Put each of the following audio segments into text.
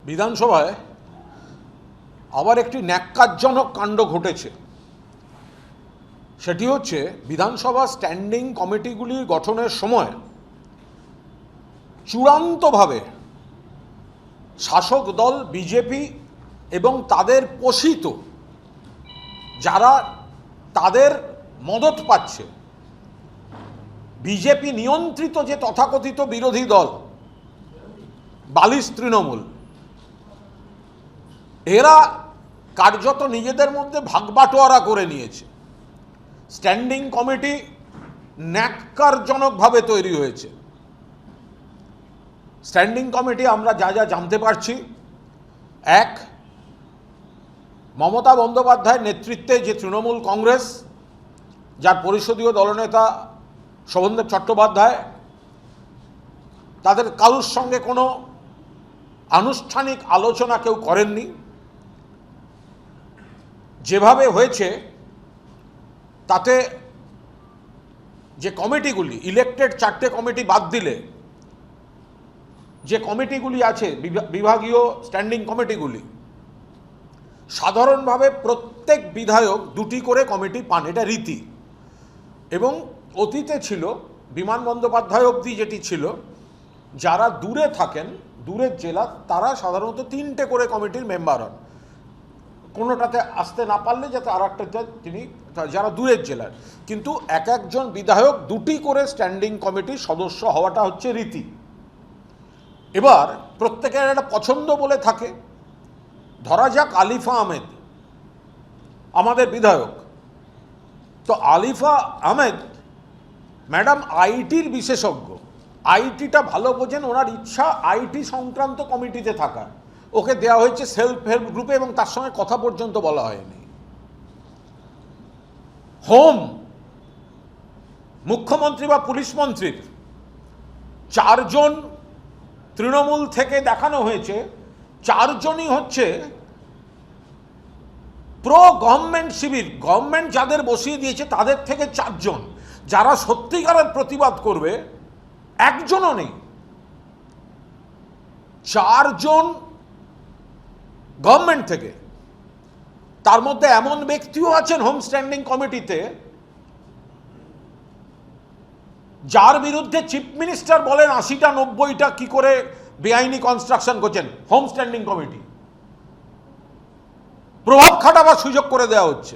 বিধানসভায় আবার একটি ন্যাক্কারজনক কাণ্ড ঘটেছে। সেটি হচ্ছে বিধানসভা স্ট্যান্ডিং কমিটিগুলি গঠনের সময় চূড়ান্তভাবে শাসক দল বিজেপি এবং তাদের পোষিত যারা তাদের মদত পাচ্ছে, বিজেপি নিয়ন্ত্রিত যে তথাকথিত বিরোধী দল বালিশ তৃণমূল, এরা কার্যত নিজেদের মধ্যে ভাগবাটোয়ারা করে নিয়েছে। স্ট্যান্ডিং কমিটি ন্যাক্কারজনকভাবে তৈরি হয়েছে। স্ট্যান্ডিং কমিটি আমরা যা যা জানতে পারছি, এক, মমতা বন্দ্যোপাধ্যায়ের নেতৃত্বে যে তৃণমূল কংগ্রেস, যার পরিষদীয় দলনেতা শোভনদেব চট্টোপাধ্যায়, তাদের কারোর সঙ্গে কোনো আনুষ্ঠানিক আলোচনা কেউ করেননি। যেভাবে হয়েছে তাতে যে কমিটিগুলি ইলেক্টেড, 4টে কমিটি বাদ দিলে যে কমিটিগুলি আছে বিভাগীয় স্ট্যান্ডিং কমিটিগুলি, সাধারণভাবে প্রত্যেক বিধায়ক 2টি করে কমিটি পান, এটা রীতি। এবং অতীতে ছিল, বিমান বন্দ্যোপাধ্যায় অবধি যেটি ছিল, যারা দূরে থাকেন, দূরের জেলা, তারা সাধারণত 3টে করে কমিটির মেম্বার হন, কোনোটাতে আসতে না পারলে যাতে আর একটাতে তিনি, যারা দূরের জেলার। কিন্তু এক একজন বিধায়ক 2টি করে স্ট্যান্ডিং কমিটির সদস্য হওয়াটা হচ্ছে রীতি। এবার প্রত্যেকের একটা পছন্দ বলে থাকে। ধরা যাক আলিফা আহমেদ আমাদের বিধায়ক, তো আলিফা আহমেদ ম্যাডাম আইটির বিশেষজ্ঞ, আইটিটা ভালো বোঝেন, ওনার ইচ্ছা আইটি সংক্রান্ত কমিটিতে থাকা। ওকে দেওয়া হয়েছে সেলফ হেল্প গ্রুপে এবং তার সঙ্গে কথা পর্যন্ত বলা হয়নি। হোম, মুখ্যমন্ত্রী বা পুলিশ মন্ত্রীর 4 জন তৃণমূল থেকে দেখানো হয়েছে, 4 জনই হচ্ছে প্রো গভর্নমেন্ট শিবির, গভর্নমেন্ট যাদের বসিয়ে দিয়েছে তাদের থেকে 4 জন, যারা সত্যিকারের প্রতিবাদ করবে, একজনও নেই। 4 জন গভর্নমেন্ট থেকে। তার মধ্যে এমন ব্যক্তিও আছেন হোম স্ট্যান্ডিং কমিটিতে যার বিরুদ্ধে চিফ মিনিস্টার বলেন 80টা 90টা কি করে বেআইনি কনস্ট্রাকশন করছেন। হোম স্ট্যান্ডিং কমিটি প্রভাব খাটাবার সুযোগ করে দেওয়া হচ্ছে।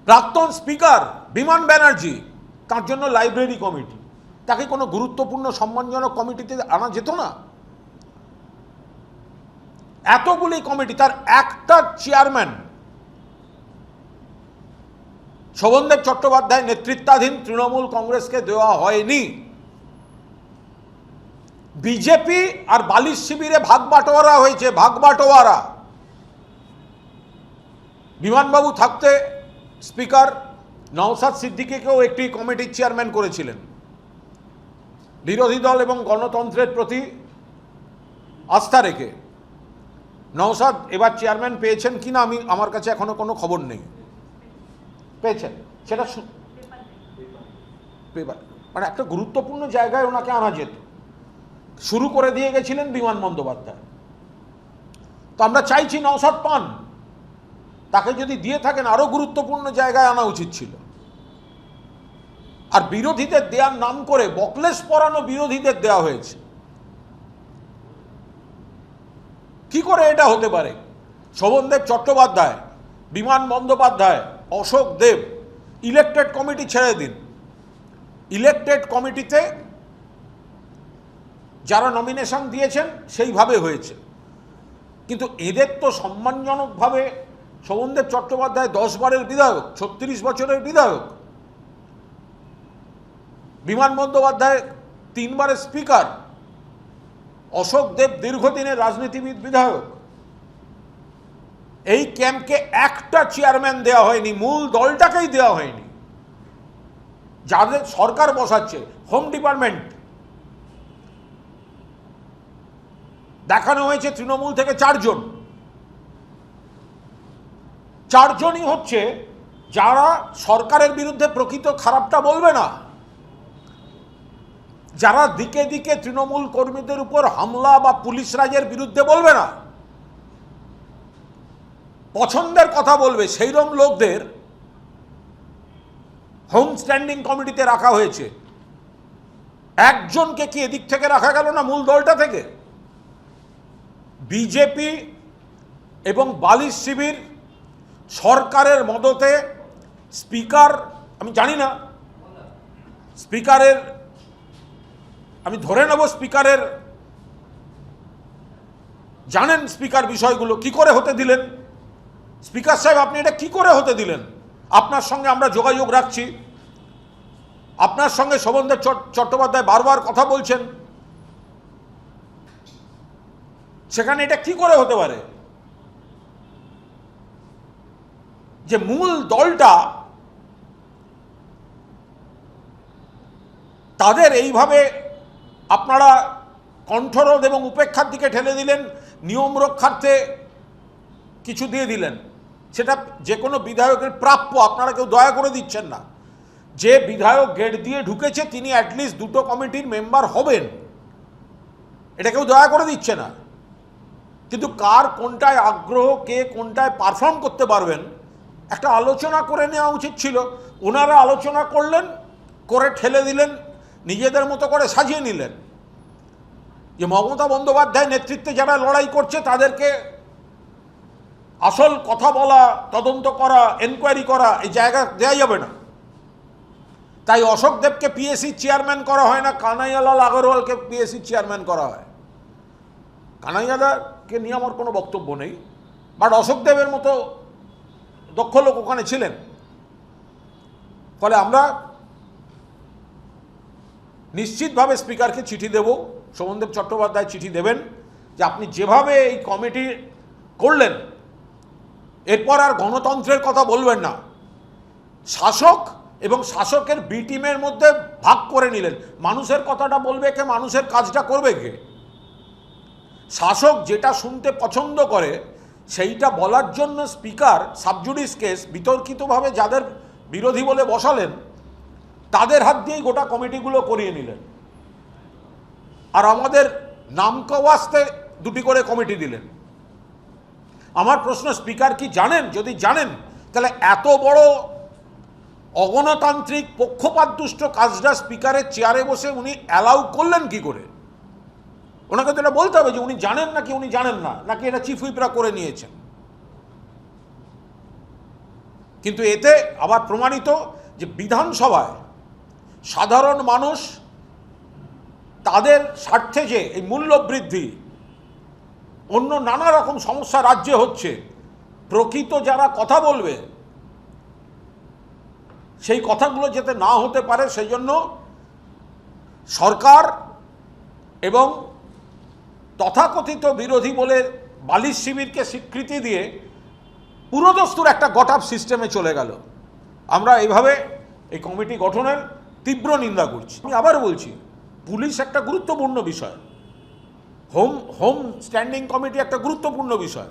প্রাক্তন স্পিকার বিমান ব্যানার্জি, তার জন্য লাইব্রেরি কমিটি, তাকে কোনো গুরুত্বপূর্ণ সম্মানজনক কমিটিতে আনা যেত না? এতগুলি কমিটি, তার একটা চেয়ারম্যান শোভনদেব চট্টোপাধ্যায় নেতৃত্বাধীন তৃণমূল কংগ্রেসকে দেওয়া হয়নি। বিজেপি আর বালিশ শিবিরে ভাগবাটোয়ারা হয়েছে, ভাগবাটোয়ারা। বিমানবাবু থাকতে স্পিকার নওশাদ সিদ্দিকীকেও একটি কমিটির চেয়ারম্যান করেছিলেন। বিরোধী দল এবং গণতন্ত্রের প্রতি আস্থা রেখে নওশাদ এবার চেয়ারম্যান পেয়েছেন কিনা আমার কাছে এখনো কোনো খবর নেই। পেয়েছেন সেটা মানে একটা গুরুত্বপূর্ণ জায়গায় ওনাকে আনা যেত। শুরু করে দিয়ে গেছিলেন বিমান বন্দ্যোপাধ্যায়। তো আমরা চাইছি নওশাদ পান, তাকে যদি দিয়ে থাকেন আরো গুরুত্বপূর্ণ জায়গায় আনা উচিত ছিল। আর বিরোধীদের দেওয়ার নাম করে বকলেস পরানো বিরোধীদের দেওয়া হয়েছে। কি করে এটা হতে পারে? শোভনদেব চট্টোপাধ্যায়, বিমান বন্দ্যোপাধ্যায়, অশোক দেব, ইলেক্টেড কমিটি ছেড়ে দিন, ইলেক্টেড কমিটিতে যারা নমিনেশন দিয়েছেন সেইভাবে হয়েছে। কিন্তু এদের তো সম্মানজনকভাবে শোভনদেব চট্টোপাধ্যায় 10 বারের বিধায়ক, 36 বছরের বিধায়ক, বিমান বন্দ্যোপাধ্যায় 3 বারের স্পিকার, অশোক দেব দীর্ঘদিনের রাজনীতিবিদ, বিধায়ক। এই ক্যাম্পকে একটা চেয়ারম্যান দেওয়া হয়নি, মূল দলটাকেই দেওয়া হয়নি। যাদের সরকার বসাচ্ছে, হোম ডিপার্টমেন্ট, দেখানো হয়েছে তৃণমূল থেকে 4 জন। 4 জনই হচ্ছে যারা সরকারের বিরুদ্ধে প্রকৃত খারাপটা বলবে না, যারা দিকে দিকে তৃণমূল কর্মীদের উপর হামলা বা পুলিশ রাজের বিরুদ্ধে বলবে না, পছন্দের কথা বলবে, সেইরকম লোকদের হোম স্ট্যান্ডিং কমিটিতে রাখা হয়েছে। একজনকে কি এদিক থেকে রাখা গেল না মূল দলটা থেকে? বিজেপি এবং বালিশ শিবির সরকারের মদতে স্পিকার, আমি জানি না স্পিকারের, আমি ধরে নেব স্পিকারের জানেন স্পিকার বিষয়গুলো, কি করে হতে দিলেন? স্পিকার সাহেব আপনি এটা কি করে হতে দিলেন? আপনার সঙ্গে আমরা যোগাযোগ রাখছি, আপনার সঙ্গে শোভনদেব চট্টোপাধ্যায় বারবার কথা বলছেন, সেখানে এটা কি করে হতে পারে যে মূল দলটা তাদের এইভাবে আপনারা কণ্ঠরোধ এবং উপেক্ষার দিকে ঠেলে দিলেন, নিয়ম রক্ষার্থে কিছু দিয়ে দিলেন, সেটা যে কোনো বিধায়কের প্রাপ্য, আপনারা কেউ দয়া করে দিচ্ছেন না। যে বিধায়ক গেট দিয়ে ঢুকেছে তিনি অ্যাটলিস্ট দুটো কমিটির মেম্বার হবেন, এটা কেউ দয়া করে দিচ্ছে না। কিন্তু কার কোনটায় আগ্রহ, কে কোনটায় পারফর্ম করতে পারবেন, একটা আলোচনা করে নেওয়া উচিত ছিল। ওনারা আলোচনা করলেন, করে ঠেলে দিলেন, নিজেদের মতো করে সাজিয়ে নিলেন যে মমতা বন্দ্যোপাধ্যায় নেতৃত্বে যারা লড়াই করছে তাদেরকে আসল কথা বলা, তদন্ত করা, এনকোয়ারি করা এই জায়গা দেওয়া যাবে না। তাই অশোক দেবকে পিএসসি চেয়ারম্যান করা হয় না, কানাইয়ালাল আগরওয়ালকে পিএসসি চেয়ারম্যান করা হয়। কানাইয়ালাকে নিয়ে আমার কোনো বক্তব্য নেই, বাট অশোক দেবের মতো দক্ষ লোক ওখানে ছিলেন। ফলে আমরা নিশ্চিতভাবে স্পিকারকে চিঠি দেব, শোভনদেব চট্টোপাধ্যায় চিঠি দেবেন যে আপনি যেভাবে এই কমিটি করলেন এরপর আর গণতন্ত্রের কথা বলবেন না। শাসক এবং শাসকের বি টিমের মধ্যে ভাগ করে নিলেন, মানুষের কথাটা বলবে কে, মানুষের কাজটা করবে কে? শাসক যেটা শুনতে পছন্দ করে সেইটা বলার জন্য স্পিকার সাবজুডিস কেস বিতর্কিতভাবে যাদের বিরোধী বলে বসালেন তাদের হাত দিয়েই গোটা কমিটিগুলো করিয়ে নিলেন, আর আমাদের নামকা ওয়াস্তে দুটি করে কমিটি দিলেন। আমার প্রশ্ন, স্পিকার কি জানেন? যদি জানেন তাহলে এত বড় অগণতান্ত্রিক পক্ষপাতদুষ্ট কাজটা স্পিকারের চেয়ারে বসে উনি অ্যালাউ করলেন কি করে? ওনাকে তো এটা বলতে হবে যে উনি জানেন নাকি উনি জানেন না, নাকি এটা চিফ হুইপরা করে নিয়েছেন। কিন্তু এতে আবার প্রমাণিত যে বিধানসভায় সাধারণ মানুষ তাদের স্বার্থে যে এই মূল্য বৃদ্ধি, অন্য নানা রকম সমস্যা রাজ্যে হচ্ছে, প্রকৃত যারা কথা বলবে সেই কথাগুলো যাতে না হতে পারে সেই জন্য সরকার এবং তথাকথিত বিরোধী বলে বালিশ শিবিরকে স্বীকৃতি দিয়ে পুরোদস্তুর একটা গট-আপ সিস্টেমে চলে গেল। আমরা এইভাবে এই কমিটি গঠনের তীব্র নিন্দা করছি। আমি আবার বলছি, পুলিশ একটা গুরুত্বপূর্ণ বিষয়, হোম স্ট্যান্ডিং কমিটি একটা গুরুত্বপূর্ণ বিষয়,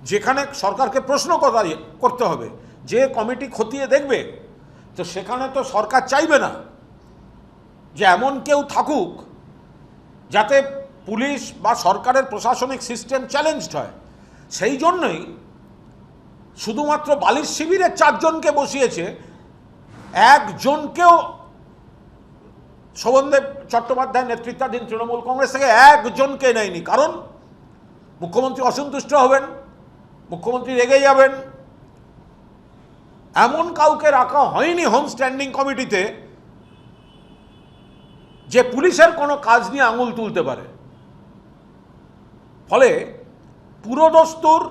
যেখানে সরকারকে প্রশ্ন করতে হবে। যে কমিটি খতিয়ে দেখবে তো সেখানে তো সরকার চাইবে না যে এমন কেউ থাকুক যাতে পুলিশ বা সরকারের প্রশাসনিক সিস্টেম চ্যালেঞ্জড হয়। সেই জন্যই শুধুমাত্র বালিশ শিবিরের 4 জনকে বসিয়েছে, একজনকেও শোভনদেব চট্টোপাধ্যায় নেতৃত্বাধীন তৃণমূল কংগ্রেস থেকে একজনকে নেয়নি। কারণ মুখ্যমন্ত্রী অসন্তুষ্ট হবেন, মুখ্যমন্ত্রী রেগে যাবেন। এমন কাউকে রাখা হয়নি হোম স্ট্যান্ডিং কমিটিতে যে পুলিশের কোনো কাজ নিয়ে আঙুল তুলতে পারে। ফলে পুরোদস্তুর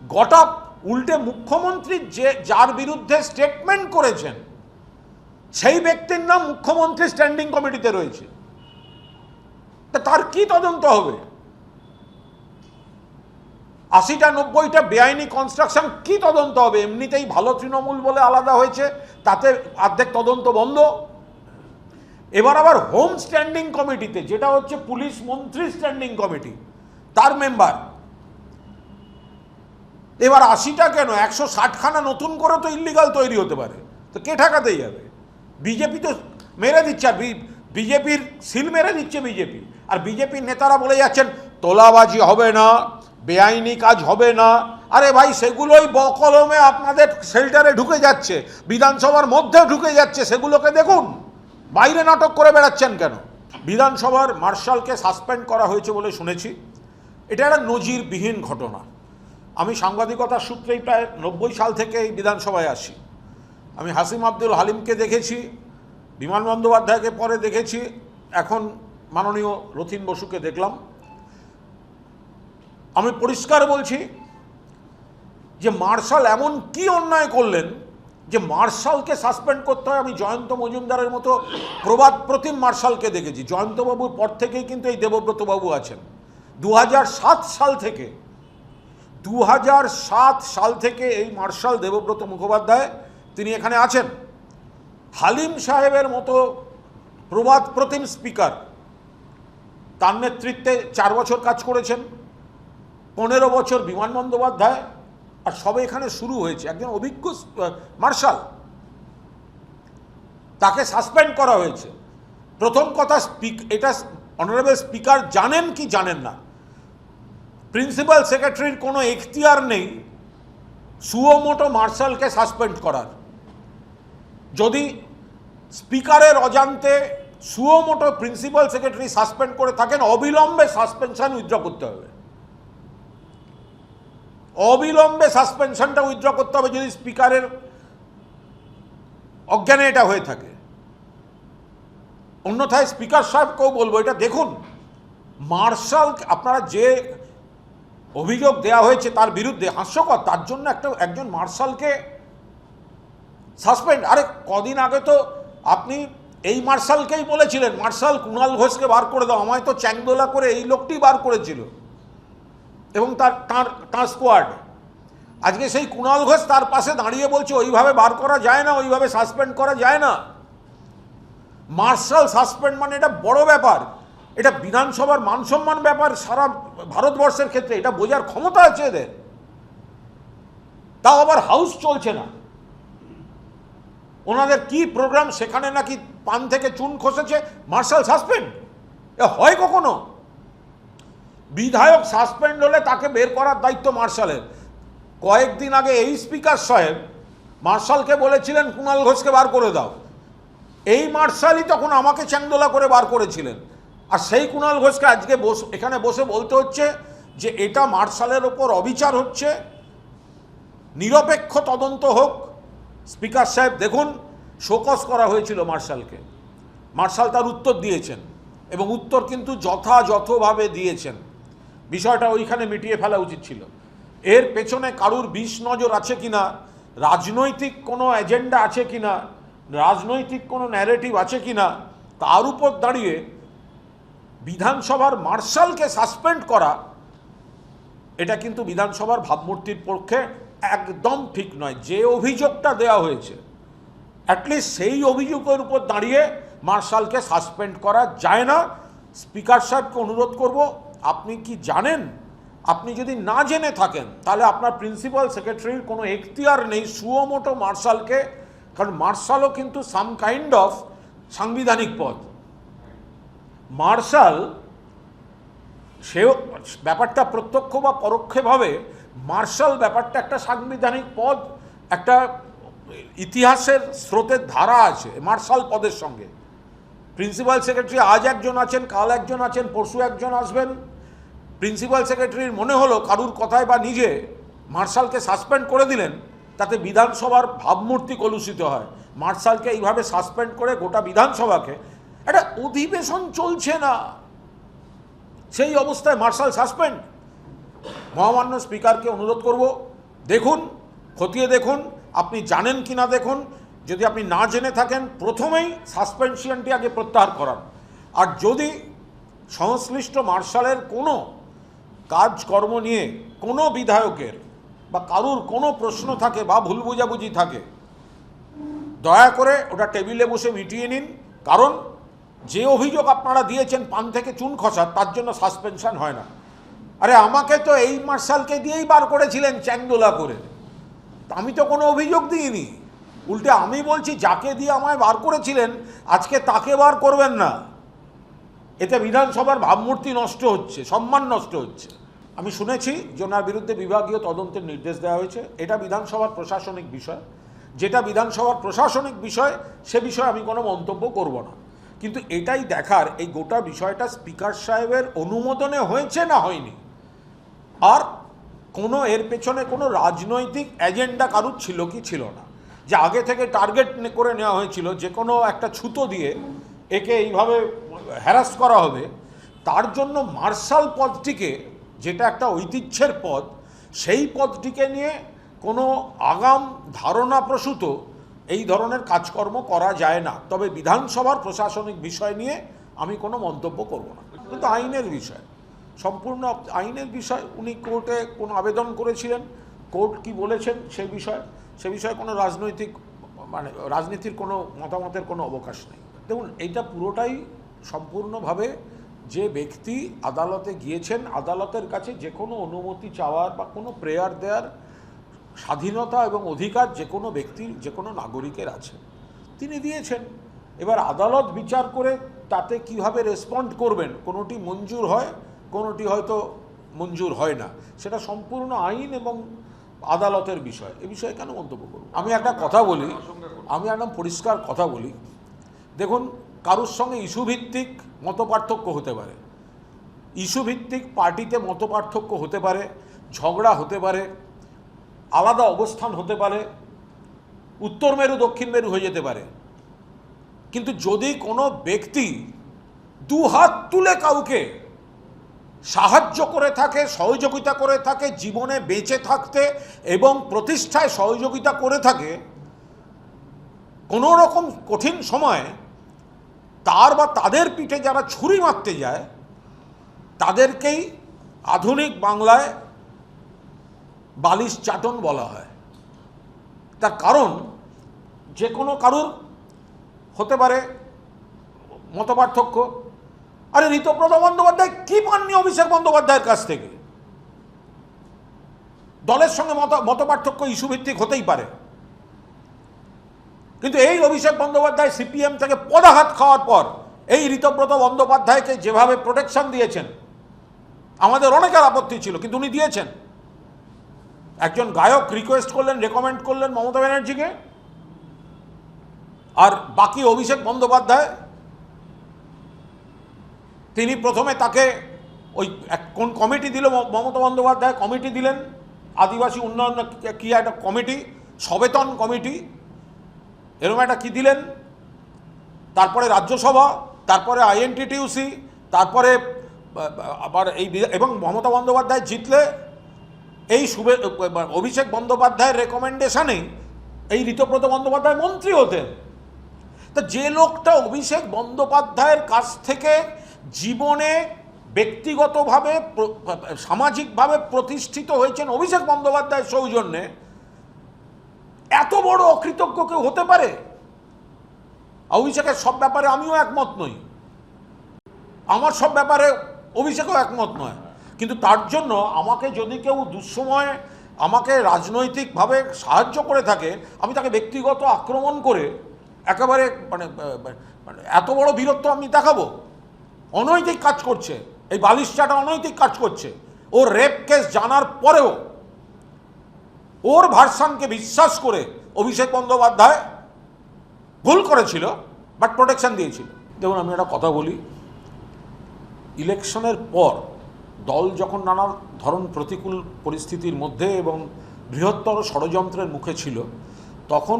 গট-আপ উল্টে মুখ্যমন্ত্রী যার বিরুদ্ধে স্টেটমেন্ট করেছেন সেই ব্যক্তির নাম মুখ্যমন্ত্রী স্ট্যান্ডিং কমিটিতে রয়েছে। তার কি তদন্ত হবে? 80টা 90টা বেআইনি কনস্ট্রাকশন কি তদন্ত হবে? এমনিতেই ভালো তৃণমূল বলে আলাদা হয়েছে, তাতে অর্ধেক তদন্ত বন্ধ। এবার আবার হোম স্ট্যান্ডিং কমিটিতে, যেটা হচ্ছে পুলিশ মন্ত্রী স্ট্যান্ডিং কমিটি, তার মেম্বার এবার 80টা কেন 160খানা নতুন করে তো ইল্লিগাল তৈরি হতে পারে, তো কে ঠেকাতেই যাবে? বিজেপি তো মেরে দিচ্ছে। আর বিজেপির সিল মেরে দিচ্ছে বিজেপি, আর বিজেপির নেতারা বলে যাচ্ছেন তোলাবাজি হবে না, বেআইনি কাজ হবে না। আরে ভাই, সেগুলোই বকলমে আপনাদের শেল্টারে ঢুকে যাচ্ছে, বিধানসভার মধ্যে ঢুকে যাচ্ছে, সেগুলোকে দেখুন। বাইরে নাটক করে বেড়াচ্ছেন কেন? বিধানসভার মার্শালকে সাসপেন্ড করা হয়েছে বলে শুনেছি। এটা একটা নজিরবিহীন ঘটনা। আমি সাংবাদিকতার সূত্রেই প্রায় 90 সাল থেকে এই বিধানসভায় আসি। আমি হাসিম আব্দুল হালিমকে দেখেছি, বিমান বন্দ্যোপাধ্যায়কে পরে দেখেছি, এখন মাননীয় রথীন বসুকে দেখলাম। আমি পরিষ্কার বলছি যে মার্শাল এমন কি অন্যায় করলেন যে মার্শালকে সাসপেন্ড করতে হয়। আমি জয়ন্ত মজুমদারের মতো প্রবাদ প্রতিম মার্শালকে দেখেছি। জয়ন্তবাবুর পর থেকেই কিন্তু এই দেবব্রতবাবু আছেন। 2007 সাল থেকে এই মার্শাল দেবব্রত মুখোপাধ্যায় তিনি এখানে আছেন। হালিম সাহেবের মতো প্রবাদ প্রতিম স্পিকার, তার নেতৃত্বে 4 বছর কাজ করেছেন, 15 বছর বিমান বন্দ্যোপাধ্যায়, আর সবে এখানে শুরু হয়েছে একজন অভিজ্ঞ মার্শাল, তাকে সাসপেন্ড করা হয়েছে। প্রথম কথা, এটা অনারেবল স্পিকার জানেন কি জানেন না, প্রিন্সিপাল সেক্রেটারির কোনো এখতিয়ার নেই সুও মোটো মার্শালকে সাসপেন্ড করার। যদি স্পিকারের অজান্তে সুও মোটো প্রিন্সিপাল সেক্রেটারি সাসপেন্ড করে থাকেন, অবিলম্বে সাসপেনশন উইথড্র করতে হবে, অবিলম্বে সাসপেনশনটা উইথড্র করতে হবে যদি স্পিকারের অজ্ঞানে এটা হয়ে থাকে। অন্যথায় স্পিকার সাহেবকেও বলবো, এটা দেখুন, মার্শাল আপনারা যে অভিযোগ দেয়া হয়েছে তার বিরুদ্ধে, হাস্যকর, তার জন্য একজন মার্শালকে সাসপেন্ড। আরে কদিন আগে তো আপনি এই মার্শালকেই বলেছিলেন মার্শাল কুণাল ঘোষকে বার করে দাও, আমায় তো চ্যাংদোলা করে এই লোকটি বার করেছিল এবং তার স্কোয়াড। আজকে সেই কুণাল ঘোষ তার পাশে দাঁড়িয়ে বলছে ওইভাবে বার করা যায় না, ওইভাবে সাসপেন্ড করা যায় না। মার্শাল সাসপেন্ড মানে এটা বড় ব্যাপার, এটা বিধানসভার মানসম্মান ব্যাপার সারা ভারতবর্ষের ক্ষেত্রে, এটা বোঝার ক্ষমতা আছে এদের। তাও আবার হাউস চলছে না, ওনাদের কি প্রোগ্রাম, সেখানে নাকি পান থেকে চুন খসেছে, মার্শাল সাসপেন্ড? এ হয় কখনো? বিধায়ক সাসপেন্ড হলে তাকে বের করার দায়িত্ব মার্শালের। কয়েকদিন আগে এই স্পিকার সাহেব মার্শালকে বলেছিলেন কুণাল ঘোষকে বার করে দাও, এই মার্শালই তখন আমাকে চ্যাংদোলা করে বার করেছিলেন। আর সেই কুণাল ঘোষকে আজকে এখানে বসে বলতে হচ্ছে যে এটা মার্শালের ওপর অবিচার হচ্ছে, নিরপেক্ষ তদন্ত হোক। স্পিকার সাহেব দেখুন, শোকজ করা হয়েছিল মার্শালকে, মার্শাল তার উত্তর দিয়েছেন এবং উত্তর কিন্তু যথাযথভাবে দিয়েছেন। বিষয়টা ওইখানে মিটিয়ে ফেলা উচিত ছিল। এর পেছনে কারুর বিষ নজর আছে কিনা, রাজনৈতিক কোনো এজেন্ডা আছে কিনা, রাজনৈতিক কোনো ন্যারেটিভ আছে কিনা, তার উপর দাঁড়িয়ে বিধানসভার মার্শালকে সাসপেন্ড করা, এটা কিন্তু বিধানসভার ভাবমূর্তির পক্ষে একদম ঠিক নয়। যে অভিযোগটা দেওয়া হয়েছে, অ্যাটলিস্ট সেই অভিযোগের উপর দাঁড়িয়ে মার্শালকে সাসপেন্ড করা যায় না। স্পিকার সাহেবকে অনুরোধ করব, আপনি কি জানেন? আপনি যদি না জেনে থাকেন তাহলে আপনার প্রিন্সিপাল সেক্রেটারির কোনো এখতিয়ার নেই সুও মোটো মার্শালকে, কারণ মার্শালও কিন্তু সাম কাইন্ড অফ সাংবিধানিক পদ। মার্শাল সেও ব্যাপারটা প্রত্যক্ষ বা পরোক্ষভাবে, মার্শাল ব্যাপারটা একটা সাংবিধানিক পদ, একটা ইতিহাসের স্রোতের ধারা আছে মার্শাল পদের সঙ্গে। প্রিন্সিপাল সেক্রেটারি আজ একজন আছেন, কাল একজন আছেন, পরশু একজন আসবেন। প্রিন্সিপাল সেক্রেটারির মনে হলো কারুর কথায় বা নিজে মার্শালকে সাসপেন্ড করে দিলেন, তাতে বিধানসভার ভাবমূর্তি কলুষিত হয়। মার্শালকে এইভাবে সাসপেন্ড করে গোটা বিধানসভাকে, একটা অধিবেশন চলছে না সেই অবস্থায় মার্শাল সাসপেন্ড। মহামান্য স্পিকারকে অনুরোধ করব, দেখুন, খতিয়ে দেখুন, আপনি জানেন কি না দেখুন। যদি আপনি না জেনে থাকেন, প্রথমেই সাসপেনশনটি আগে প্রত্যাহার করান। আর যদি সংশ্লিষ্ট মার্শালের কোনো কাজকর্ম নিয়ে কোনো বিধায়কের বা কারুর কোনো প্রশ্ন থাকে বা ভুল বোঝাবুঝি থাকে, দয়া করে ওটা টেবিলে বসে মিটিয়ে নিন। কারণ যে অভিযোগ আপনারা দিয়েছেন পান থেকে চুন খসার, তার জন্য সাসপেনশন হয় না। আরে আমাকে তো এই মার্শালকে দিয়েই বার করেছিলেন চ্যাংদোলা করে, আমি তো কোনো অভিযোগ দিইনি। উল্টে আমি বলছি যাকে দিয়ে আমায় বার করেছিলেন আজকে তাকে বার করবেন না। এতে বিধানসভার ভাবমূর্তি নষ্ট হচ্ছে, সম্মান নষ্ট হচ্ছে। আমি শুনেছি যে ওনার বিরুদ্ধে বিভাগীয় তদন্তের নির্দেশ দেওয়া হয়েছে। এটা বিধানসভার প্রশাসনিক বিষয়, যেটা বিধানসভার প্রশাসনিক বিষয় সে বিষয়ে আমি কোনো মন্তব্য করব না। কিন্তু এটাই দেখার এই গোটা বিষয়টা স্পিকার সাহেবের অনুমোদনে হয়েছে না হয়নি, আর কোনো এর পেছনে কোনো রাজনৈতিক এজেন্ডা কারুর ছিল কি ছিল না, যে আগে থেকে টার্গেট করে নেওয়া হয়েছিল যে কোনো একটা ছুতো দিয়ে একে এইভাবে হ্যারাস করা হবে, তার জন্য মার্শাল পদটিকে, যেটা একটা ঐতিহ্যের পদ, সেই পদটিকে নিয়ে কোনো আগাম ধারণাপ্রসূত এই ধরনের কাজকর্ম করা যায় না। তবে বিধানসভার প্রশাসনিক বিষয় নিয়ে আমি কোনো মন্তব্য করব না। কিন্তু আইনের বিষয়, সম্পূর্ণ আইনের বিষয়। উনি কোর্টে কোনো আবেদন করেছিলেন, কোর্ট কি বলেছেন সে বিষয়ে কোনো রাজনীতির কোনো মতামতের কোনো অবকাশ নেই। দেখুন, এইটা পুরোটাই সম্পূর্ণভাবে যে ব্যক্তি আদালতে গিয়েছেন, আদালতের কাছে যে কোনো অনুমতি চাওয়ার বা কোনো প্রেয়ার দেওয়ার স্বাধীনতা এবং অধিকার যে কোনো ব্যক্তির, যে কোনো নাগরিকের আছে, তিনি দিয়েছেন। এবার আদালত বিচার করে তাতে কিভাবে রেসপন্ড করবেন, কোনোটি মঞ্জুর হয়, কোনোটি হয়তো মঞ্জুর হয় না, সেটা সম্পূর্ণ আইন এবং আদালতের বিষয়। এ বিষয়ে কেন মন্তব্য করব? আমি একটা কথা বলি, আমি একদম পরিষ্কার কথা বলি। দেখুন, কারুর সঙ্গে ইস্যুভিত্তিক মতপার্থক্য হতে পারে, ইস্যুভিত্তিক পার্টিতে মতপার্থক্য হতে পারে, ঝগড়া হতে পারে, আলাদা অবস্থান হতে পারে, উত্তর মেরু দক্ষিণ মেরু হয়ে যেতে পারে। কিন্তু যদি কোনো ব্যক্তি দু হাত তুলে কাউকে সাহায্য করে থাকে, সহযোগিতা করে থাকে, জীবনে বেঁচে থাকতে এবং প্রতিষ্ঠায় সহযোগিতা করে থাকে, কোনো রকম কঠিন সময়ে তার বা তাদের পিঠে যারা ছুরি মারতে যায়, তাদেরকেই আধুনিক বাংলায় বালিশ চাটন বলা হয়। তার কারণ যে কোনো কারুর হতে পারে মতপার্থক্য। আরে ঋতব্রত বন্দ্যোপাধ্যায় কি পাননি অভিষেক বন্দ্যোপাধ্যায়ের কাছ থেকে? দলের সঙ্গে মতপার্থক্য ইস্যুভিত্তিক হতেই পারে, কিন্তু এই অভিষেক বন্দ্যোপাধ্যায় সিপিএম থেকে পদাঘাত খাওয়ার পর এই ঋতব্রত বন্দ্যোপাধ্যায়কে যেভাবে প্রোটেকশন দিয়েছেন, আমাদের অনেকের আপত্তি ছিল, কিন্তু উনি দিয়েছেন। একজন গায়ক রিকোয়েস্ট করলেন, রেকমেন্ড করলেন মমতা ব্যানার্জিকে, আর বাকি অভিষেক বন্দ্যোপাধ্যায় তিনি প্রথমে তাকে ওই কোন কমিটি দিল, মমতা বন্দ্যোপাধ্যায় কমিটি দিলেন, আদিবাসী উন্নয়ন কি একটা কমিটি, সবেতন কমিটি, এরকম একটা কি দিলেন, তারপরে রাজ্যসভা, তারপরে আইএনটিটিউসি, তারপরে আবার এই, এবং মমতা বন্দ্যোপাধ্যায় জিতলে এই অভিষেক বন্দ্যোপাধ্যায়ের রেকমেন্ডেশনেই এই ঋতব্রত বন্দ্যোপাধ্যায় মন্ত্রী হতেন। তা যে লোকটা অভিষেক বন্দ্যোপাধ্যায়ের কাছ থেকে জীবনে ব্যক্তিগতভাবে সামাজিকভাবে প্রতিষ্ঠিত হয়েছেন অভিষেক বন্দ্যোপাধ্যায়ের সৌজন্যে, এত বড় অকৃতজ্ঞ কেউ হতে পারে? অভিষেকের সব ব্যাপারে আমিও একমত নই, আমার সব ব্যাপারে অভিষেকও একমত নয়, কিন্তু তার জন্য আমাকে যদি কেউ দুঃসময়ে আমাকে রাজনৈতিকভাবে সাহায্য করে থাকে, আমি তাকে ব্যক্তিগত আক্রমণ করে একেবারে এত বড় বীরত্ব আমি দেখাবো? অনৈতিক কাজ করছে, এই বালিশটাটা অনৈতিক কাজ করছে। ওর রেপ কেস জানার পরেও ওর ভার্সানকে বিশ্বাস করে অভিষেক বন্দ্যোপাধ্যায় ভুল করেছিল, বাট প্রোটেকশন দিয়েছিল। দেখুন, আমি একটা কথা বলি, ইলেকশনের পর দল যখন নানা ধরন প্রতিকূল পরিস্থিতির মধ্যে এবং বৃহত্তর ষড়যন্ত্রের মুখে ছিল, তখন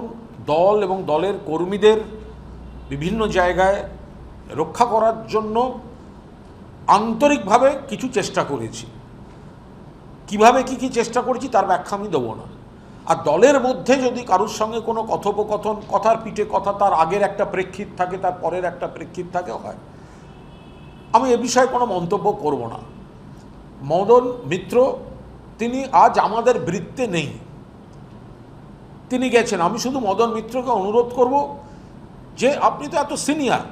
দল এবং দলের কর্মীদের বিভিন্ন জায়গায় রক্ষা করার জন্য আন্তরিকভাবে কিছু চেষ্টা করেছি। কিভাবে কি চেষ্টা করেছি তার ব্যাখ্যা আমি দেবো না। আর দলের মধ্যে যদি কারুর সঙ্গে কোনো কথোপকথন, কথার পিঠে কথা, তার আগের একটা প্রেক্ষিত থাকে, তার পরের একটা প্রেক্ষিত থাকে, হয়, আমি এ বিষয়ে কোনো মন্তব্য করব না। মদন মিত্র তিনি আজ আমাদের বৃত্তে নেই, তিনি গেছেন। আমি শুধু মদন মিত্রকে অনুরোধ করব যে আপনি তো এত সিনিয়র,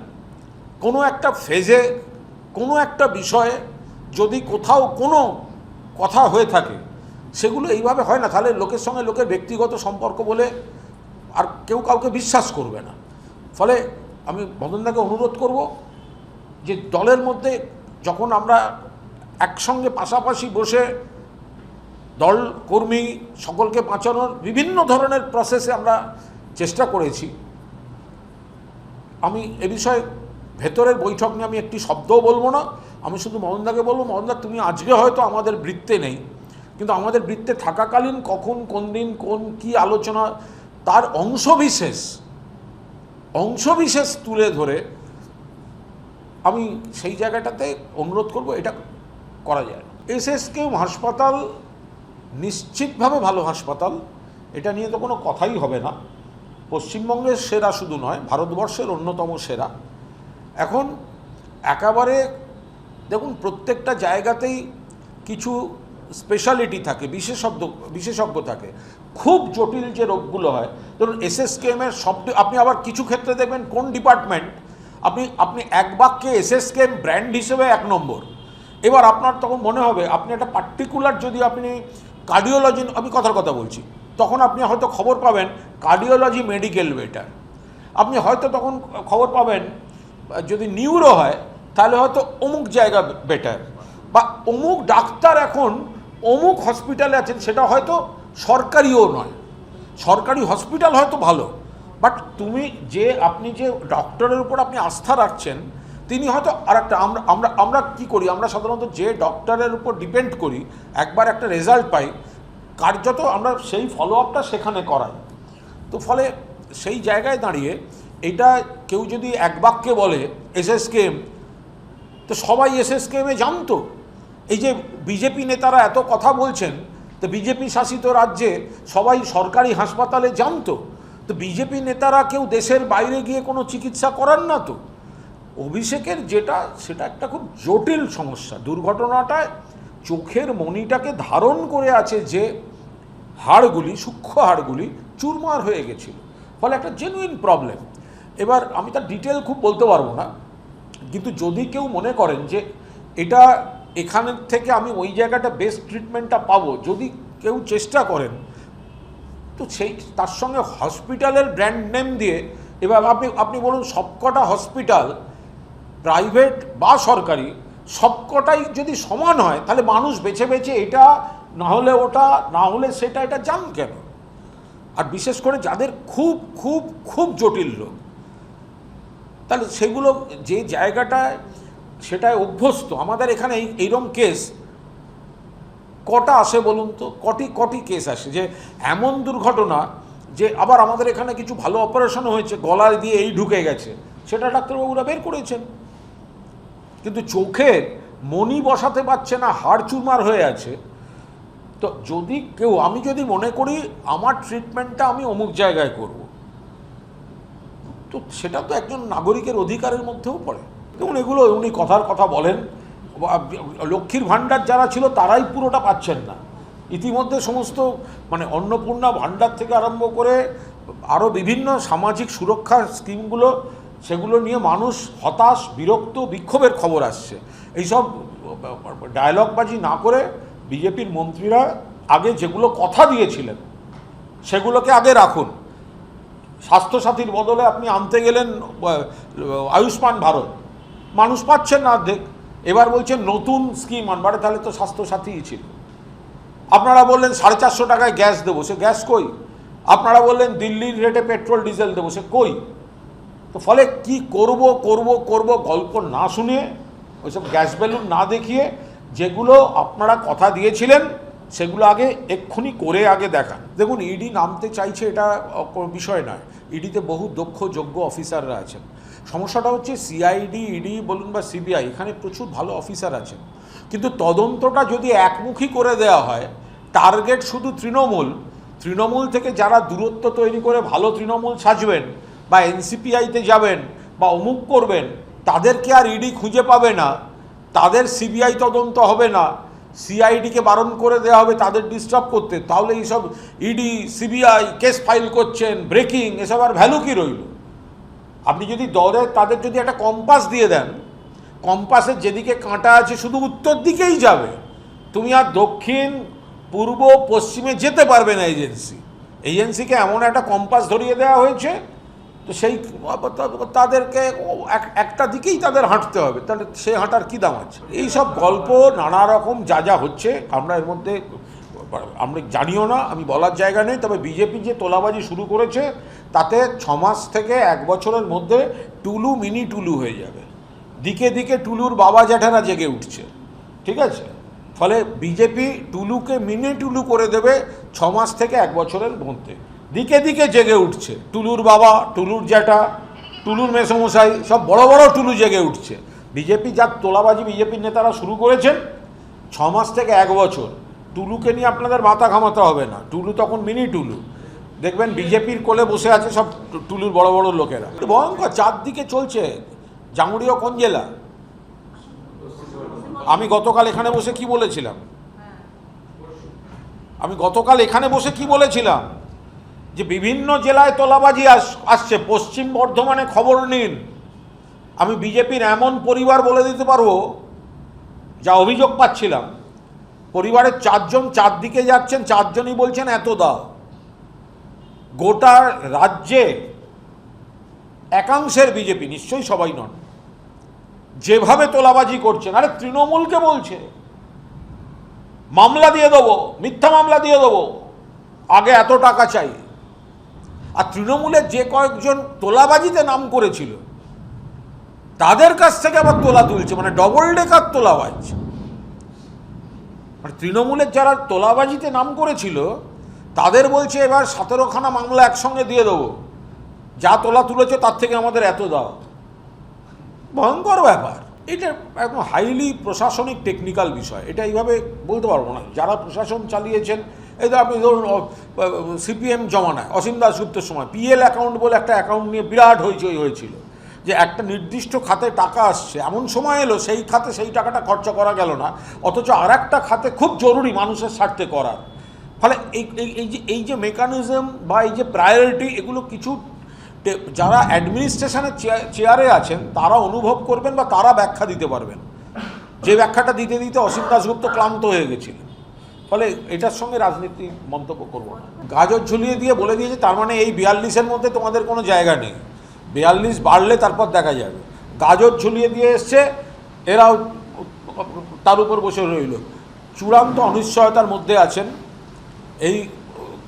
কোনো একটা ফেজে, কোনো একটা বিষয়ে যদি কোথাও কোনো কথা হয়ে থাকে, সেগুলো এইভাবে হয় না। তাহলে লোকের সঙ্গে লোকের ব্যক্তিগত সম্পর্ক বলে আর কেউ কাউকে বিশ্বাস করবে না। ফলে আমি মদনদাকে অনুরোধ করব যে দলের মধ্যে যখন আমরা একসঙ্গে পাশাপাশি বসে দল কর্মী সকলকে বাঁচানোর বিভিন্ন ধরনের প্রসেসে আমরা চেষ্টা করেছি, আমি এ বিষয়ে ভেতরের বৈঠক নিয়ে আমি একটি শব্দও বলবো না। আমি শুধু মদনদাকে বলবো, মদনদা তুমি আজকে হয়তো আমাদের বৃত্তে নেই, কিন্তু আমাদের বৃত্তে থাকাকালীন কখন কোন দিন কোন কি আলোচনা তার অংশবিশেষ তুলে ধরে আমি সেই জায়গাটাতে অনুরোধ করব এটা করা যায়। এসএসকেএম হাসপাতাল নিশ্চিতভাবে ভালো হাসপাতাল, এটা নিয়ে তো কোনো কথাই হবে না। পশ্চিমবঙ্গের সেরা শুধু নয়, ভারতবর্ষের অন্যতম সেরা। এখন একেবারে দেখুন, প্রত্যেকটা জায়গাতেই কিছু স্পেশালিটি থাকে, বিশেষজ্ঞ থাকে। খুব জটিল যে রোগগুলো হয়, ধরুন এসএসকেএমের শব্দ, আপনি আবার কিছু ক্ষেত্রে দেখবেন কোন ডিপার্টমেন্ট আপনি এক বাক্যে এসএসকেএম ব্র্যান্ড হিসেবে 1 নম্বর। এবার আপনার তখন মনে হবে আপনি একটা পার্টিকুলার, যদি আপনি কার্ডিওলজি, আমি কথার কথা বলছি, তখন আপনি হয়তো খবর পাবেন কার্ডিওলজি মেডিকেল বেটার। আপনি হয়তো তখন খবর পাবেন যদি নিউরো হয় তাহলে হয়তো অমুক জায়গা বেটার, বা অমুক ডাক্তার এখন অমুক হসপিটালে আছেন, সেটা হয়তো সরকারিও নয়, সরকারি হসপিটাল হয়তো ভালো, বাট আপনি যে ডক্টরের উপর আপনি আস্থা রাখছেন তিনি হয়তো আর একটা, আমরা কী করি, আমরা সাধারণত যে ডক্টরের উপর ডিপেন্ড করি, একবার একটা রেজাল্ট পাই, কার্যত আমরা সেই ফলো আপটা সেখানে করাই। তো ফলে সেই জায়গায় দাঁড়িয়ে এটা কেউ যদি এক বাক্যে বলে এসএসকেএম, তো সবাই এসএসকেএমে জানতো। এই যে বিজেপি নেতারা এত কথা বলছেন, তো বিজেপি শাসিত রাজ্যে সবাই সরকারি হাসপাতালে জানতো, তো বিজেপি নেতারা কেউ দেশের বাইরে গিয়ে কোনো চিকিৎসা করান না। তো অভিষেকের সেটা একটা খুব জটিল সমস্যা। দুর্ঘটনাটায় চোখের মণিটাকে ধারণ করে আছে যে হাড়গুলি, সূক্ষ্ম হাড়গুলি চুরমার হয়ে গেছিল, ফলে একটা জেনুইন প্রবলেম। এবার আমি তার ডিটেল খুব বলতে পারবো না, কিন্তু যদি কেউ মনে করেন যে এখানের থেকে আমি ওই জায়গাটা বেস্ট ট্রিটমেন্টটা পাবো, যদি কেউ চেষ্টা করেন, তো তার সঙ্গে হসপিটালের ব্র্যান্ড নেম দিয়ে, এবার আপনি বলুন সবকটা হসপিটাল প্রাইভেট বা সরকারি সবকটাই যদি সমান হয়, তাহলে মানুষ বেছে বেছে এটা না হলে ওটা, না হলে সেটা, এটা যান কেন? আর বিশেষ করে যাদের খুব খুব খুব জটিল রোগ, তাহলে সেগুলো যে জায়গাটায় সেটায় অভ্যস্ত। আমাদের এখানে এইরকম কেস কটা আসে বলুন তো, কটি কেস আসে যে এমন দুর্ঘটনা যে আবার আমাদের এখানে কিছু ভালো অপারেশন হয়েছে, গলায় দিয়ে এই ঢুকে গেছে, সেটা ডাক্তারবাবুরা বের করেছেন, কিন্তু চোখের মণি বসাতে পারছে না, হাড় চুরমার হয়ে আছে। তো আমি যদি মনে করি আমার ট্রিটমেন্টটা আমি অমুক জায়গায় করব, তো সেটা তো একজন নাগরিকের অধিকারের মধ্যেও পড়ে। দেখুন, এগুলো উনি কথার কথা বলেন, লক্ষ্মীর ভাণ্ডার যারা ছিল তারাই পুরোটা পাচ্ছেন না। ইতিমধ্যে সমস্ত অন্নপূর্ণা ভাণ্ডার থেকে আরম্ভ করে আরও বিভিন্ন সামাজিক সুরক্ষার স্কিমগুলো, সেগুলো নিয়ে মানুষ হতাশ, বিরক্ত, বিক্ষোভের খবর আসছে। এইসব ডায়লগবাজি না করে বিজেপির মন্ত্রীরা আগে যেগুলো কথা দিয়েছিলেন সেগুলোকে আগে রাখুন। স্বাস্থ্যসাথীর বদলে আপনি আনতে গেলেন আয়ুষ্মান ভারত, মানুষ পাচ্ছেন না অর্ধেক। এবার বলছেন নতুন স্কিম আনবারে, তাহলে তো স্বাস্থ্যসাথীই ছিল। আপনারা বললেন 450 টাকায় গ্যাস দেবো, সে গ্যাস কই? আপনারা বললেন দিল্লির রেটে পেট্রোল ডিজেল দেবো, সে কই? তো ফলে কি করব গল্প না শুনে, ওইসব গ্যাস বেলুন না দেখিয়ে, যেগুলো আপনারা কথা দিয়েছিলেন সেগুলো আগে এক্ষুনি করে আগে দেখান। দেখুন, ইডি নামতে চাইছে এটা বিষয় নয়, ইডিতে বহু দক্ষ যোগ্য অফিসাররা আছেন। সমস্যাটা হচ্ছে সিআইডি, ইডি বলুন বা সিবিআই, এখানে প্রচুর ভালো অফিসার আছেন, কিন্তু তদন্তটা যদি একমুখী করে দেওয়া হয়, টার্গেট শুধু তৃণমূল থেকে যারা দূরত্ব তৈরি করে ভালো তৃণমূল সাজবেন বা এনসিপিআইতে যাবেন বা অমুক করবেন, তাদেরকে আর ইডি খুঁজে পাবে না, তাদের সিবিআই তদন্ত হবে না, সিআইডিকে বারণ করে দেওয়া হবে তাদের ডিস্টার্ব করতে। তাহলে এইসব ইডি সিবিআই কেস ফাইল করছেন, ব্রেকিং, এসব আর ভ্যালু কি রইল? আপনি যদি তাদের যদি একটা কম্পাস দিয়ে দেন, কম্পাসের যেদিকে কাঁটা আছে শুধু উত্তর দিকেই যাবে, তুমি আর দক্ষিণ, পূর্ব, পশ্চিমে যেতে পারবে না এজেন্সি। এজেন্সিকে এমন একটা কম্পাস ধরিয়ে দেওয়া হয়েছে, তো সেই তাদেরকে একটা দিকেই তাদের হাঁটতে হবে, তাহলে সে হাঁটার কী দাম আছে? এই সব গল্প নানা রকম যা যা হচ্ছে আমরা এর মধ্যে আমরা জানিও না, আমি বলার জায়গা নেই। তবে বিজেপি যে তোলাবাজি শুরু করেছে তাতে 6 মাস থেকে 1 বছরের মধ্যে টুলু মিনি টুলু হয়ে যাবে। দিকে দিকে টুলুর বাবা জ্যাঠারা জেগে উঠছে, ঠিক আছে? ফলে বিজেপি টুলুকে মিনি টুলু করে দেবে 6 মাস থেকে 1 বছরের মধ্যে। দিকে দিকে জেগে উঠছে টুলুর বাবা, টুলুর জ্যাঠা, টুলুর মেসমশাই, সব বড় বড় টুলু জেগে উঠছে। বিজেপি যা তোলাবাজি বিজেপির নেতারা শুরু করেছেন 6 মাস থেকে 1 বছর, টুলুকে নিয়ে আপনাদের মাথা ঘামাতে হবে না। টুলু তখন মিনি টুলু, দেখবেন বিজেপির কোলে বসে আছে সব টুলুর বড় বড় লোকেরা। ভয়ঙ্কর চারদিকে চলছে। জামুড়িয়া কোন জেলা? আমি গতকাল এখানে বসে কি বলেছিলাম? যে বিভিন্ন জেলায় তোলাবাজি আসছে। পশ্চিম বর্ধমানে খবর নিন, আমি বিজেপির এমন পরিবার বলে দিতে পারবো, যা অভিযোগ পাচ্ছিলাম, পরিবারের 4 জন চারদিকে যাচ্ছেন, 4 জনই বলছেন এত দাও। গোটা রাজ্যে একাংশের বিজেপি, নিশ্চয়ই সবাই নন, যেভাবে তোলাবাজি করছেন, আরে তৃণমূলকে বলছে মামলা দিয়ে দেবো, মিথ্যা মামলা দিয়ে দেবো, আগে এত টাকা চাই। আর তৃণমূলের যে কয়েকজন তোলাবাজিতে নাম করেছিল তাদের কাছ থেকে আবার তোলা তুলছে, মানে ডবল ডেকার তোলাবাজ। মানে তৃণমূলের যারা তোলাবাজিতে নাম করেছিল তাদের বলছে এবার 17খানা মামলা একসঙ্গে দিয়ে দেবো, যা তোলা তুলেছে তার থেকে আমাদের এত দাও। ভয়ঙ্কর ব্যাপার। এটা একদম হাইলি প্রশাসনিক টেকনিক্যাল বিষয়, এটা এইভাবে বলতে পারবো না। যারা প্রশাসন চালিয়েছেন, এই তো আপনি ধরুন সিপিএম জমানায় অসীম দাশগুপ্তের সময় পিএল অ্যাকাউন্ট বলে একটা অ্যাকাউন্ট নিয়ে বিরাট হইচই হয়েছিল, যে একটা নির্দিষ্ট খাতে টাকা আসছে, এমন সময় এলো সেই খাতে সেই টাকাটা খরচা করা গেল না, অথচ আর একটা খাতে খুব জরুরি মানুষের স্বার্থে করার। ফলে এই যে মেকানিজম বা এই যে প্রায়োরিটি, এগুলো কিছু যারা অ্যাডমিনিস্ট্রেশনের চেয়ারে আছেন তারা অনুভব করবেন বা তারা ব্যাখ্যা দিতে পারবেন, যে ব্যাখ্যাটা দিতে দিতে অসীম দাশগুপ্ত ক্লান্ত হয়ে গেছিলেন। ফলে এটার সঙ্গে রাজনীতি মন্তব্য করব না। গাজর ঝুলিয়ে দিয়ে বলে দিয়েছে তার মানে এই 42-এর মধ্যে তোমাদের কোনো জায়গা নেই, 42 বাড়লে তারপর দেখা যাবে। গাজর ঝুলিয়ে দিয়ে এসছে, এরাও তার উপর বসে রইল। চূড়ান্ত অনিশ্চয়তার মধ্যে আছেন এই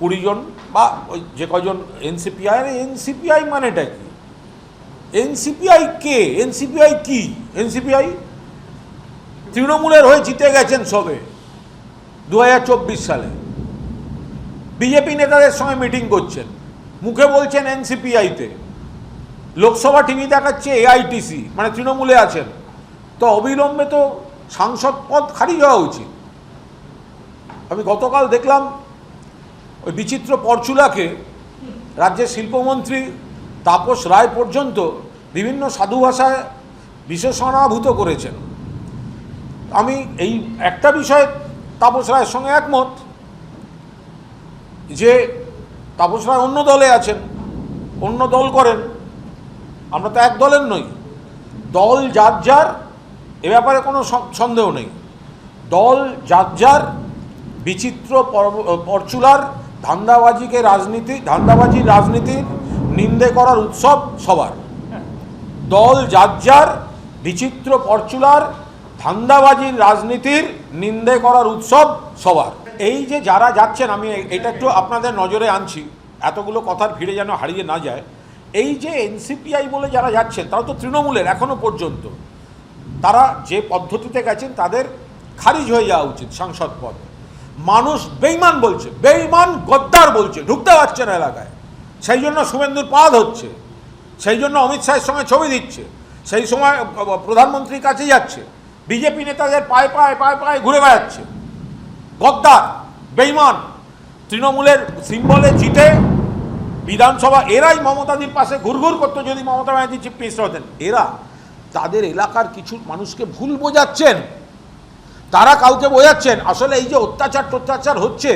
20 জন বা ওই যে কজন এনসিপিআই। এনসিপিআই মানেটা কি? এনসিপিআই কে? এনসিপিআই কি? এনসিপিআই তৃণমূলের হয়ে জিতে গেছেন সবে 2024 সালে। বিজেপি নেতাদের সঙ্গে মিটিং করছেন, মুখে বলছেন এনসিপিআইতে, লোকসভা টিভি দেখাচ্ছে এআইটিসি, মানে তৃণমূলে আছেন। তো অবিলম্বে তো সাংসদ পদ খারিজ হওয়া উচিত। আমি গতকাল দেখলাম ওই বিচিত্র পরচুলাকে রাজ্যের শিল্পমন্ত্রী তাপস রায় পর্যন্ত বিভিন্ন সাধু ভাষায় বিশেষণাভূত করেছেন। আমি এই একটা বিষয়ে তাপস রায়ের সঙ্গে একমত, যে তাপস রায় অন্য দলে আছেন, অন্য দল করেন, আমরা তো এক দলের নই। দল যার যার, এ ব্যাপারে কোনো সন্দেহ নেই। দল যার যার, বিচিত্র পরচুলার ধান্দাবাজির রাজনীতির নিন্দে করার উৎসব সবার। দল যার যার, বিচিত্র পরচুলার ধান্দাবাজির রাজনীতির নিন্দে করার উৎসব সবার। এই যে যারা যাচ্ছেন, আমি এটা একটু আপনাদের নজরে আনছি, এতগুলো কথার ভিড়ে যেন হারিয়ে না যায়। এই যে এনসিপিআই বলে যারা যাচ্ছেন তারা তো তৃণমূলের এখনো পর্যন্ত, তারা যে পদ্ধতিতে গেছেন তাদের খারিজ হয়ে যাওয়া উচিত সাংসদ পদ। মানুষ বেইমান বলছে, বেইমান গদ্দার বলছে, ঢুকতে পারছে না এলাকায়। সেই জন্য শুভেন্দুর পা হচ্ছে, সেই জন্য অমিত শাহের সঙ্গে ছবি দিচ্ছে, সেই সময় প্রধানমন্ত্রীর কাছে যাচ্ছে, বিজেপি নেতাদের পায়ে পায়ে পায়ে পায়ে ঘুরে বেড়াচ্ছে। গদ্দার, বেইমান, তৃণমূলের সিম্বলে জিতে বিধানসভা, এরাই মমতাদির পাশে ঘুরঘুর করতো যদি মমতা ব্যানার্জি চিফ মিনিস্টার হতেন। এরা তাদের এলাকার কিছু মানুষকে ভুল বোঝাচ্ছেন, তারা কাউকে বোঝাচ্ছেন। আসলে এই যে অত্যাচার হচ্ছে,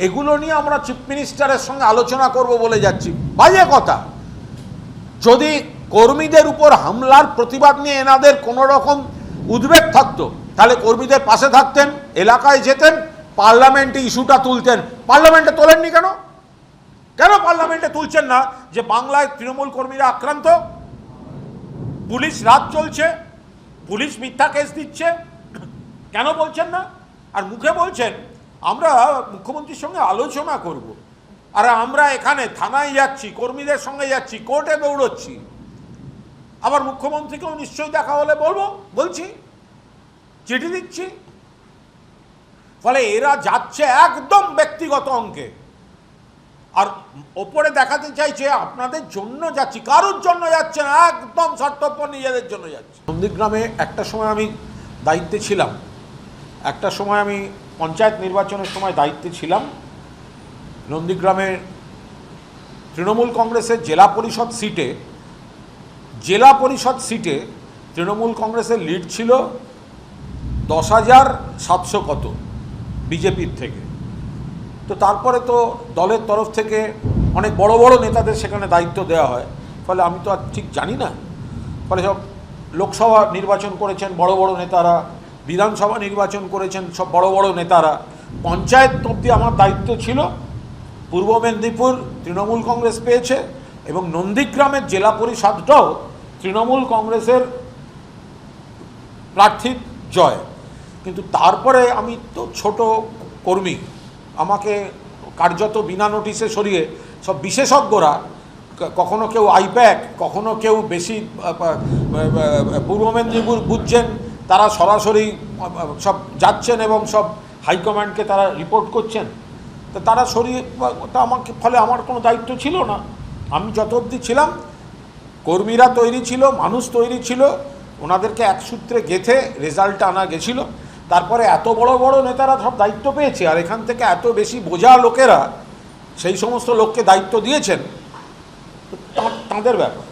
এগুলো নিয়ে আমরা চিফ মিনিস্টারের সঙ্গে আলোচনা করব বলে যাচ্ছি, বাজে কথা। যদি কর্মীদের উপর হামলার প্রতিবাদ নিয়ে এনাদের কোনো রকম উদ্বেগ থাকতো, তাহলে কর্মীদের পাশে থাকতেন, এলাকায় যেতেন, পার্লামেন্টে ইস্যুটা তুলতেন। পার্লামেন্টে তোলেননি কেন? কেন পার্লামেন্টে তুলছেন না যে বাংলায় তৃণমূল কর্মীরা আক্রান্ত, পুলিশ রাত চলছে, পুলিশ মিথ্যা কেস দিচ্ছে, কেন বলছেন না? আর মুখে বলছেন আমরা মুখ্যমন্ত্রীর সঙ্গে আলোচনা করব, আর আমরা এখানে থানায় যাচ্ছি, কর্মীদের সঙ্গে যাচ্ছি, কোর্টে দৌড়চ্ছি। আবার মুখ্যমন্ত্রীকেও নিশ্চয়ই দেখা হলে বলছি, চিঠি দিচ্ছি। ফলে এরা যাচ্ছে একদম ব্যক্তিগত অঙ্কে, আর ওপরে দেখাতে চাইছে আপনাদের জন্য যাচ্ছি, কারোর জন্য যাচ্ছে না, একদম স্বার্থপর নিজেদের জন্য যাচ্ছে। নন্দীগ্রামে একটা সময় আমি দায়িত্বে ছিলাম, একটা সময় আমি পঞ্চায়েত নির্বাচনের সময় দায়িত্বে ছিলাম। নন্দীগ্রামের তৃণমূল কংগ্রেসের জেলা পরিষদ সিটে তৃণমূল কংগ্রেসের লিড ছিল 10,700 কত বিজেপির থেকে। তো তারপরে তো দলের তরফ থেকে অনেক বড় বড় নেতাদের সেখানে দায়িত্ব দেওয়া হয়, ফলে আমি তো আর ঠিক জানি না। ফলে সব লোকসভা নির্বাচন করেছেন বড় বড় নেতারা, বিধানসভা নির্বাচন করেছেন সব বড় বড় নেতারা, পঞ্চায়েত অবধি আমার দায়িত্ব ছিল। পূর্ব মেদিনীপুর তৃণমূল কংগ্রেস পেয়েছে এবং নন্দীগ্রামের জেলা পরিষদটাও তৃণমূল কংগ্রেসের প্রার্থীর জয়। কিন্তু তারপরে আমি তো ছোট কর্মী, আমাকে কার্যত বিনা নোটিশে সরিয়ে সব বিশেষজ্ঞরা, কখনো কেউ আইপ্যাক, কখনো কেউ বেশি পূর্ব মেদিনীপুর বুঝছেন, তারা সরাসরি সব যাচ্ছেন এবং সব হাইকমান্ডকে তারা রিপোর্ট করছেন। তো তারা সরিয়ে আমাকে, ফলে আমার কোনো দায়িত্ব ছিল না। আমি যত অবধি ছিলাম কর্মীরা তৈরি ছিল, মানুষ তৈরি ছিল, ওনাদেরকে এক সূত্রে গেঁথে রেজাল্টটা আনা গেছিলো। তারপরে এত বড় বড় নেতারা সব দায়িত্ব পেয়েছে, আর এখান থেকে এত বেশি বোঝা লোকেরা সেই সমস্ত লোককে দায়িত্ব দিয়েছেন, তাঁদের ব্যাপার।